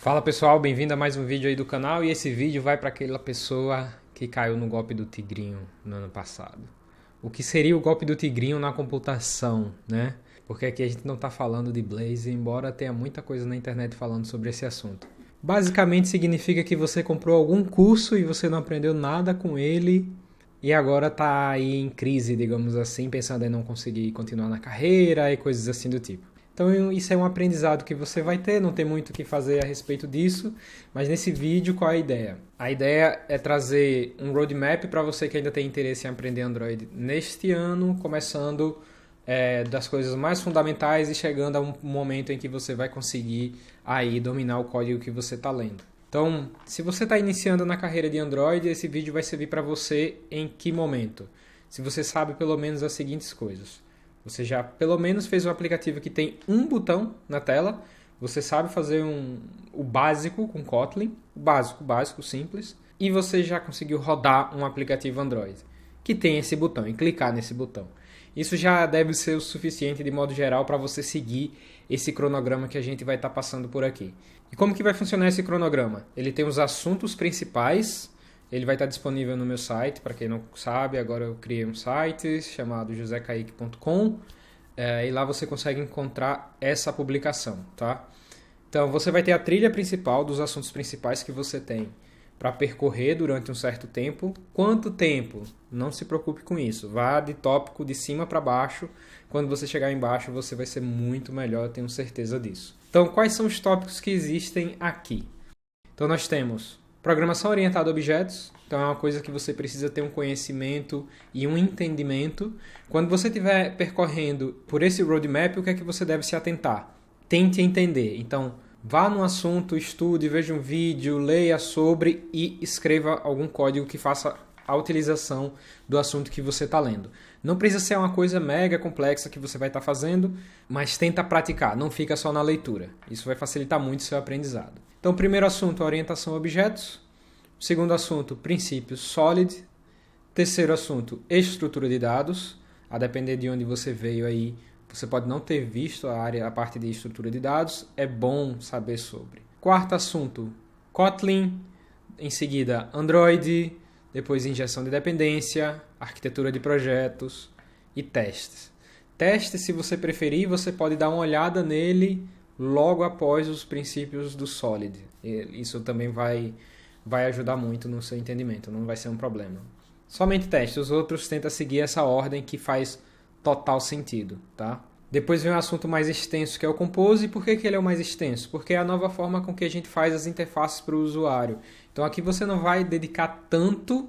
Fala pessoal, bem-vindo a mais um vídeo aí do canal e esse vídeo vai para aquela pessoa que caiu no golpe do tigrinho no ano passado. O que seria o golpe do tigrinho na computação, né? Porque aqui a gente não está falando de Blaze, embora tenha muita coisa na internet falando sobre esse assunto. Basicamente significa que você comprou algum curso e você não aprendeu nada com ele e agora está aí em crise, digamos assim, pensando em não conseguir continuar na carreira e coisas assim do tipo. Então isso é um aprendizado que você vai ter, não tem muito o que fazer a respeito disso, mas nesse vídeo qual é a ideia? A ideia é trazer um roadmap para você que ainda tem interesse em aprender Android neste ano, começando das coisas mais fundamentais e chegando a um momento em que você vai conseguir aí dominar o código que você está lendo. Então, se você está iniciando na carreira de Android, esse vídeo vai servir para você em que momento? Se você sabe pelo menos as seguintes coisas. Você já pelo menos fez um aplicativo que tem um botão na tela. Você sabe fazer o básico com Kotlin, o básico, simples. E você já conseguiu rodar um aplicativo Android que tem esse botão e clicar nesse botão. Isso já deve ser o suficiente de modo geral para você seguir esse cronograma que a gente vai estar passando por aqui. E como que vai funcionar esse cronograma? Ele tem os assuntos principais. Ele vai estar disponível no meu site, para quem não sabe, agora eu criei um site chamado josecaique.com e lá você consegue encontrar essa publicação, tá? Então você vai ter a trilha principal dos assuntos principais que você tem para percorrer durante um certo tempo. Quanto tempo? Não se preocupe com isso, vá de tópico de cima para baixo. Quando você chegar embaixo você vai ser muito melhor, eu tenho certeza disso. Então quais são os tópicos que existem aqui? Então nós temos programação orientada a objetos, então é uma coisa que você precisa ter um conhecimento e um entendimento. Quando você estiver percorrendo por esse roadmap, o que é que você deve se atentar? Tente entender. Então, vá no assunto, estude, veja um vídeo, leia sobre e escreva algum código que faça a utilização do assunto que você está lendo. Não precisa ser uma coisa mega complexa que você vai estar fazendo, mas tenta praticar, não fica só na leitura. Isso vai facilitar muito o seu aprendizado. Então, primeiro assunto, orientação a objetos. Segundo assunto, princípios Solid. Terceiro assunto, estrutura de dados. A depender de onde você veio aí, você pode não ter visto a parte de estrutura de dados. É bom saber sobre. Quarto assunto, Kotlin. Em seguida, Android. Depois, injeção de dependência, arquitetura de projetos e testes. Testes, se você preferir, você pode dar uma olhada nele logo após os princípios do Solid. Isso também vai ajudar muito no seu entendimento, não vai ser um problema. Somente testes, os outros tenta seguir essa ordem que faz total sentido, tá? Depois vem um assunto mais extenso que é o Compose. E por que ele é o mais extenso? Porque é a nova forma com que a gente faz as interfaces para o usuário. Então aqui você não vai dedicar tanto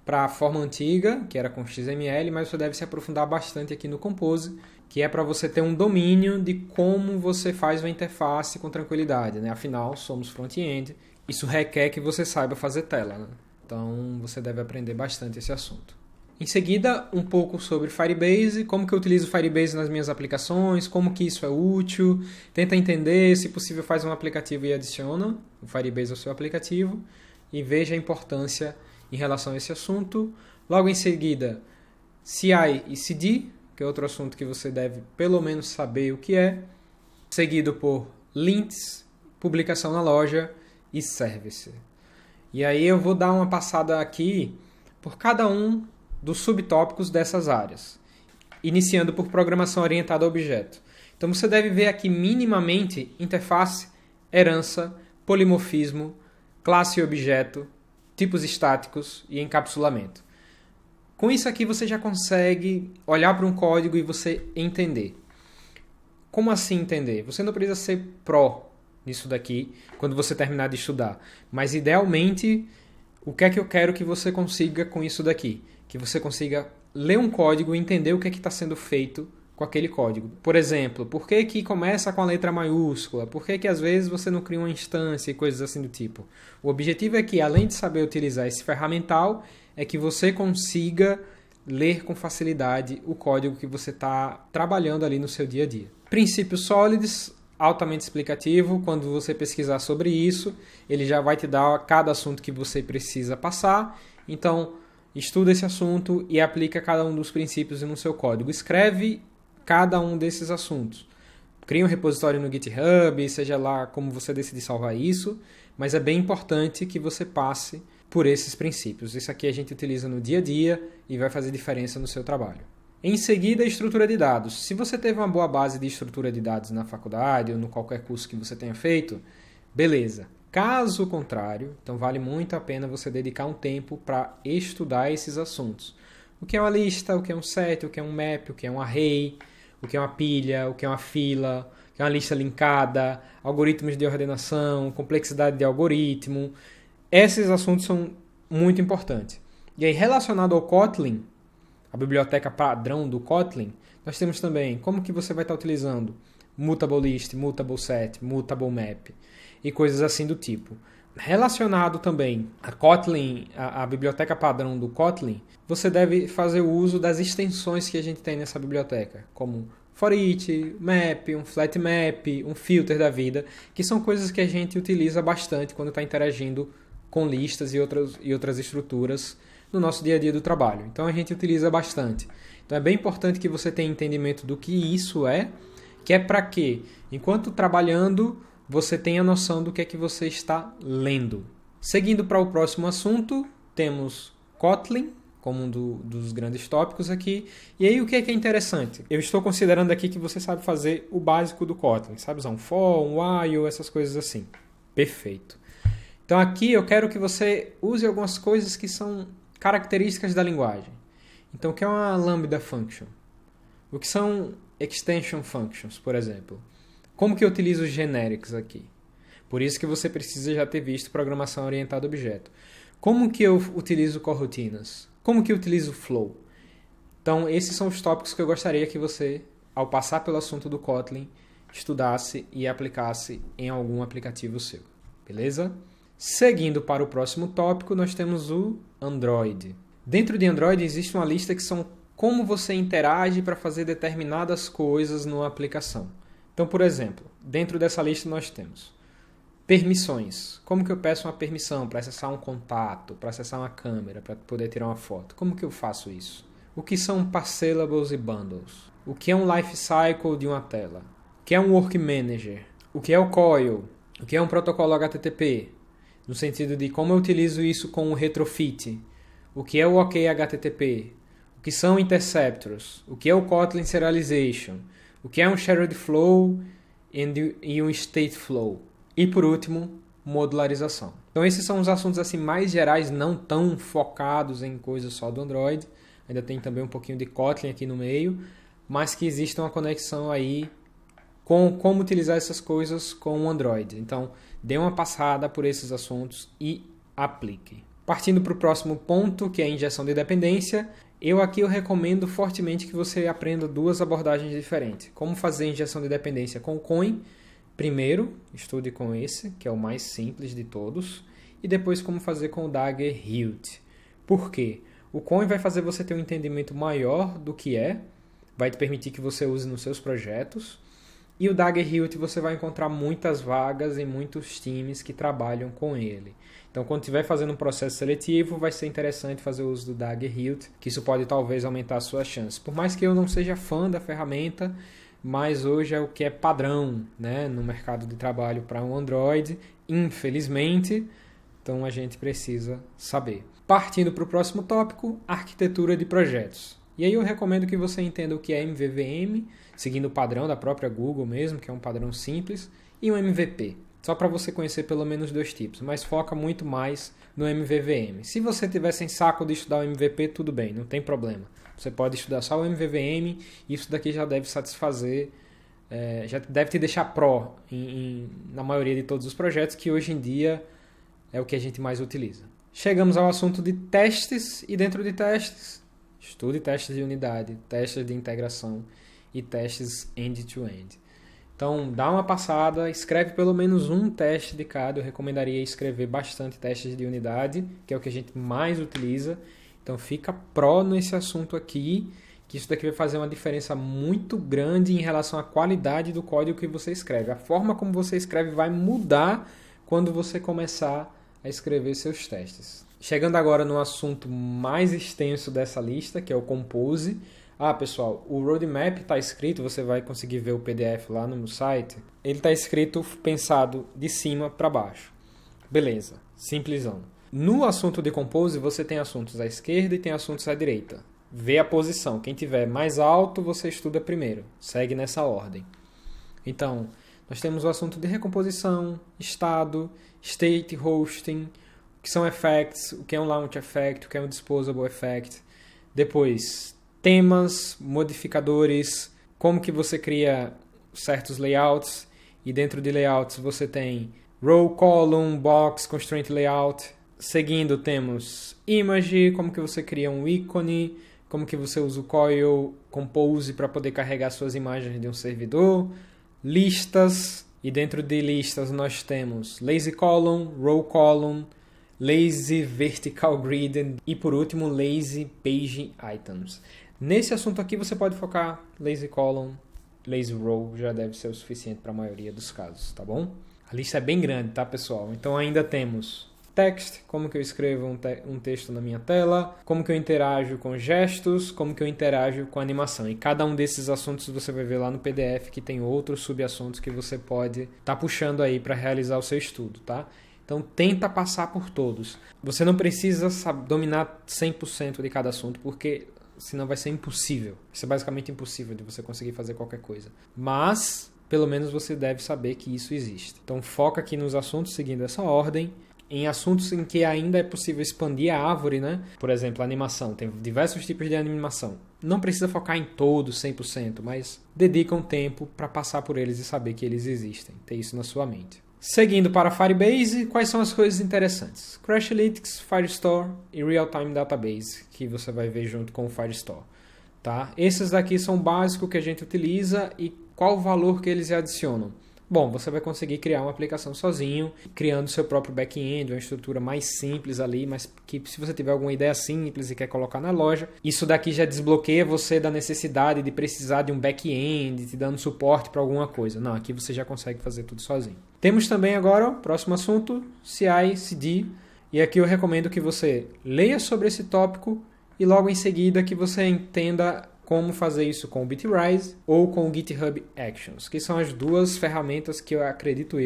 para a forma antiga, que era com XML, mas você deve se aprofundar bastante aqui no Compose, que é para você ter um domínio de como você faz uma interface com tranquilidade, né? Afinal, somos front-end, isso requer que você saiba fazer tela, né? Então você deve aprender bastante esse assunto. Em seguida, um pouco sobre Firebase, como que eu utilizo Firebase nas minhas aplicações, como que isso é útil, tenta entender, se possível faz um aplicativo e adiciona o Firebase ao seu aplicativo e veja a importância em relação a esse assunto. Logo em seguida, CI e CD, que é outro assunto que você deve pelo menos saber o que é, seguido por lints, publicação na loja e service. E aí eu vou dar uma passada aqui por cada um dos subtópicos dessas áreas, iniciando por programação orientada a objeto. Então você deve ver aqui minimamente interface, herança, polimorfismo, classe e objeto, tipos estáticos e encapsulamento. Com isso aqui você já consegue olhar para um código e você entender. Como assim entender? Você não precisa ser pró nisso daqui quando você terminar de estudar, mas idealmente o que é que eu quero que você consiga com isso daqui? Que você consiga ler um código e entender o que é que está sendo feito com aquele código. Por exemplo, por que que começa com a letra maiúscula? Por que que às vezes você não cria uma instância e coisas assim do tipo? O objetivo é que, além de saber utilizar esse ferramental, é que você consiga ler com facilidade o código que você está trabalhando ali no seu dia a dia. Princípios sólidos, altamente explicativo. Quando você pesquisar sobre isso, ele já vai te dar cada assunto que você precisa passar. Então, estuda esse assunto e aplica cada um dos princípios no seu código. Escreve cada um desses assuntos. Crie um repositório no GitHub, seja lá como você decidir salvar isso, mas é bem importante que você passe por esses princípios. Isso aqui a gente utiliza no dia a dia e vai fazer diferença no seu trabalho. Em seguida, a estrutura de dados. Se você teve uma boa base de estrutura de dados na faculdade ou no qualquer curso que você tenha feito, beleza. Caso contrário, então vale muito a pena você dedicar um tempo para estudar esses assuntos. O que é uma lista, o que é um set, o que é um map, o que é um array, o que é uma pilha, o que é uma fila, o que é uma lista linkada, algoritmos de ordenação, complexidade de algoritmo. Esses assuntos são muito importantes. E aí, relacionado ao Kotlin, a biblioteca padrão do Kotlin, nós temos também como que você vai estar utilizando mutable list, mutable set, mutable map e coisas assim do tipo. Relacionado também a Kotlin, a biblioteca padrão do Kotlin, você deve fazer o uso das extensões que a gente tem nessa biblioteca, como foreach, map, um flat map, um filter da vida, que são coisas que a gente utiliza bastante quando está interagindo com listas e outras estruturas no nosso dia a dia do trabalho. Então a gente utiliza bastante. Então é bem importante que você tenha entendimento do que isso é, que é para que, enquanto trabalhando, você tenha noção do que é que você está lendo. Seguindo para o próximo assunto, temos Kotlin como um dos grandes tópicos aqui. E aí o que é interessante? Eu estou considerando aqui que você sabe fazer o básico do Kotlin. Sabe usar um for, um while, essas coisas assim. Perfeito. Então aqui eu quero que você use algumas coisas que são características da linguagem. Então o que é uma Lambda Function? O que são Extension Functions, por exemplo? Como que eu utilizo os generics aqui? Por isso que você precisa já ter visto programação orientada a objeto. Como que eu utilizo coroutinas? Como que eu utilizo flow? Então, esses são os tópicos que eu gostaria que você, ao passar pelo assunto do Kotlin, estudasse e aplicasse em algum aplicativo seu. Beleza? Seguindo para o próximo tópico, nós temos o Android. Dentro de Android existe uma lista que são como você interage para fazer determinadas coisas numa aplicação. Então, por exemplo, dentro dessa lista nós temos permissões. Como que eu peço uma permissão para acessar um contato, para acessar uma câmera, para poder tirar uma foto? Como que eu faço isso? O que são parcellables e bundles? O que é um life cycle de uma tela? O que é um work manager? O que é o coil? O que é um protocolo HTTP? No sentido de como eu utilizo isso com o retrofit. O que é o OK HTTP? O que são interceptors? O que é o Kotlin Serialization? O que é um shared flow e um state flow? E por último, modularização. Então esses são os assuntos assim mais gerais, não tão focados em coisas só do Android. Ainda tem também um pouquinho de Kotlin aqui no meio, mas que existe uma conexão aí com como utilizar essas coisas com o Android. Então, dê uma passada por esses assuntos e aplique. Partindo para o próximo ponto, que é a injeção de dependência, eu recomendo fortemente que você aprenda duas abordagens diferentes. Como fazer injeção de dependência com o Koin. Primeiro, estude com esse, que é o mais simples de todos. E depois como fazer com o Daggerhut. Por quê? O Koin vai fazer você ter um entendimento maior do que é. Vai te permitir que você use nos seus projetos. E o Daggerhut você vai encontrar muitas vagas em muitos times que trabalham com ele. Então, quando estiver fazendo um processo seletivo, vai ser interessante fazer o uso do Daggerhut, que isso pode talvez aumentar a sua chance. Por mais que eu não seja fã da ferramenta, mas hoje é o que é padrão, né, no mercado de trabalho para um Android, infelizmente, então a gente precisa saber. Partindo para o próximo tópico, arquitetura de projetos. E aí eu recomendo que você entenda o que é MVVM, seguindo o padrão da própria Google mesmo, que é um padrão simples, e um MVP. Só para você conhecer pelo menos dois tipos, mas foca muito mais no MVVM. Se você tiver sem saco de estudar o MVP, tudo bem, não tem problema. Você pode estudar só o MVVM, e isso daqui já deve satisfazer, já deve te deixar pró na maioria de todos os projetos, que hoje em dia é o que a gente mais utiliza. Chegamos ao assunto de testes, e dentro de testes, estude testes de unidade, testes de integração e testes end-to-end. Então, dá uma passada, escreve pelo menos um teste de cada. Eu recomendaria escrever bastante testes de unidade, que é o que a gente mais utiliza. Então, fica pró nesse assunto aqui, que isso daqui vai fazer uma diferença muito grande em relação à qualidade do código que você escreve. A forma como você escreve vai mudar quando você começar a escrever seus testes. Chegando agora no assunto mais extenso dessa lista, que é o Compose. Ah, pessoal, o roadmap está escrito, você vai conseguir ver o PDF lá no site. Ele está escrito pensado de cima para baixo. Beleza, simplesão. No assunto de Compose, você tem assuntos à esquerda e tem assuntos à direita. Vê a posição. Quem tiver mais alto, você estuda primeiro. Segue nessa ordem. Então, nós temos o assunto de recomposição, estado, state, hosting, o que são effects, o que é um launch effect, o que é um disposable effect. Depois, temas, modificadores, como que você cria certos layouts. E dentro de layouts você tem row, column, box, constraint layout. Seguindo temos image, como que você cria um ícone, como que você usa o Coil Compose para poder carregar suas imagens de um servidor. Listas, e dentro de listas nós temos lazy column, row column, lazy vertical grid e por último lazy page items. Nesse assunto aqui você pode focar lazy column, lazy row, já deve ser o suficiente para a maioria dos casos, tá bom? A lista é bem grande, tá, pessoal? Então ainda temos text, como que eu escrevo um texto na minha tela, como que eu interajo com gestos, como que eu interajo com animação. E cada um desses assuntos você vai ver lá no PDF que tem outros subassuntos que você pode estar puxando aí para realizar o seu estudo, tá? Então tenta passar por todos. Você não precisa dominar 100% de cada assunto, porque senão vai ser impossível. Vai ser basicamente impossível de você conseguir fazer qualquer coisa. Mas pelo menos você deve saber que isso existe. Então foca aqui nos assuntos seguindo essa ordem. Em assuntos em que ainda é possível expandir a árvore, né? Por exemplo, animação. Tem diversos tipos de animação. Não precisa focar em todos 100%, mas dedica um tempo para passar por eles e saber que eles existem. Ter isso na sua mente. Seguindo para Firebase, quais são as coisas interessantes? Crashlytics, Firestore e Real-Time Database, que você vai ver junto com o Firestore. Tá? Esses daqui são básicos que a gente utiliza e qual o valor que eles adicionam? Bom, você vai conseguir criar uma aplicação sozinho, criando seu próprio back-end, uma estrutura mais simples ali, mas que se você tiver alguma ideia simples e quer colocar na loja, isso daqui já desbloqueia você da necessidade de precisar de um back-end, te dando suporte para alguma coisa. Não, aqui você já consegue fazer tudo sozinho. Temos também agora, próximo assunto, CI/CD, e aqui eu recomendo que você leia sobre esse tópico e logo em seguida que você entenda como fazer isso com o Bitrise ou com o GitHub Actions, que são as duas ferramentas que eu acredito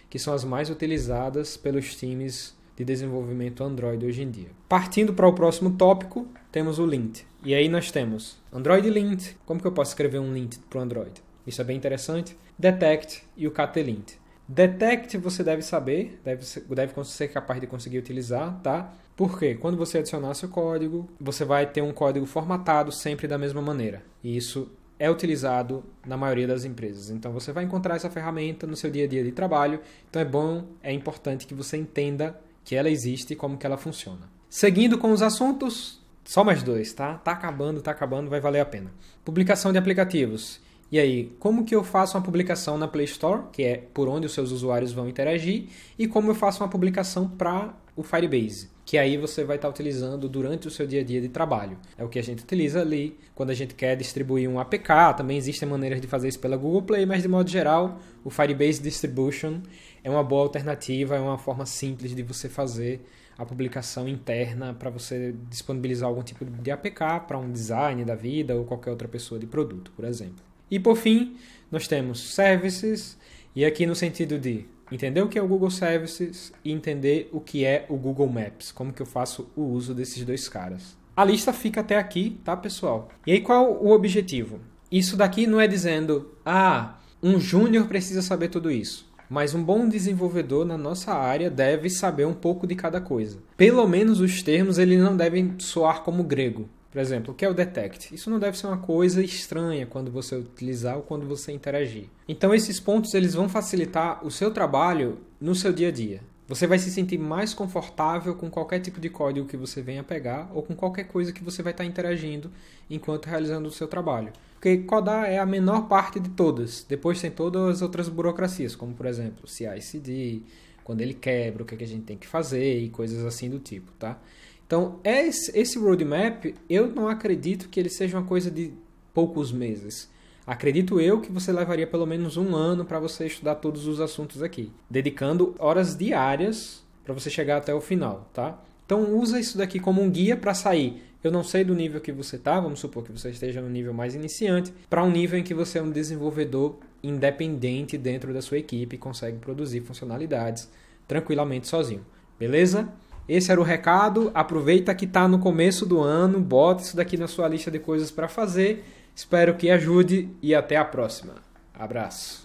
que são as mais utilizadas pelos times de desenvolvimento Android hoje em dia. Partindo para o próximo tópico, temos o lint. E aí nós temos Android Lint. Como que eu posso escrever um lint para o Android? Isso é bem interessante. Detect e o KT-Lint. Detect você deve saber, deve ser capaz de conseguir utilizar, tá? Porque quando você adicionar seu código, você vai ter um código formatado sempre da mesma maneira. E isso é utilizado na maioria das empresas. Então você vai encontrar essa ferramenta no seu dia a dia de trabalho. Então é importante que você entenda que ela existe e como que ela funciona. Seguindo com os assuntos, só mais dois, tá? Tá acabando, vai valer a pena. Publicação de aplicativos. E aí, como que eu faço uma publicação na Play Store, que é por onde os seus usuários vão interagir, e como eu faço uma publicação para o Firebase, que aí você vai estar utilizando durante o seu dia a dia de trabalho. É o que a gente utiliza ali quando a gente quer distribuir um APK. Também existem maneiras de fazer isso pela Google Play, mas de modo geral, o Firebase Distribution é uma boa alternativa, é uma forma simples de você fazer a publicação interna para você disponibilizar algum tipo de APK para um design da vida ou qualquer outra pessoa de produto, por exemplo. E por fim, nós temos Services, e aqui no sentido de entender o que é o Google Services e entender o que é o Google Maps, como que eu faço o uso desses dois caras. A lista fica até aqui, tá, pessoal? E aí qual o objetivo? Isso daqui não é dizendo, um júnior precisa saber tudo isso. Mas um bom desenvolvedor na nossa área deve saber um pouco de cada coisa. Pelo menos os termos eles não devem soar como grego. Por exemplo, o que é o detect? Isso não deve ser uma coisa estranha quando você utilizar ou quando você interagir. Então esses pontos eles vão facilitar o seu trabalho no seu dia a dia. Você vai se sentir mais confortável com qualquer tipo de código que você venha pegar ou com qualquer coisa que você vai estar interagindo enquanto realizando o seu trabalho. Porque codar é a menor parte de todas. Depois tem todas as outras burocracias, como por exemplo CI/CD, quando ele quebra, o que a gente tem que fazer e coisas assim do tipo, tá? Então, esse roadmap, eu não acredito que ele seja uma coisa de poucos meses. Acredito eu que você levaria pelo menos 1 ano para você estudar todos os assuntos aqui, dedicando horas diárias para você chegar até o final, tá? Então usa isso daqui como um guia para sair. Eu não sei do nível que você está, vamos supor que você esteja no nível mais iniciante, para um nível em que você é um desenvolvedor independente dentro da sua equipe e consegue produzir funcionalidades tranquilamente sozinho. Beleza? Esse era o recado. Aproveita que está no começo do ano, bota isso daqui na sua lista de coisas para fazer. Espero que ajude e até a próxima. Abraço.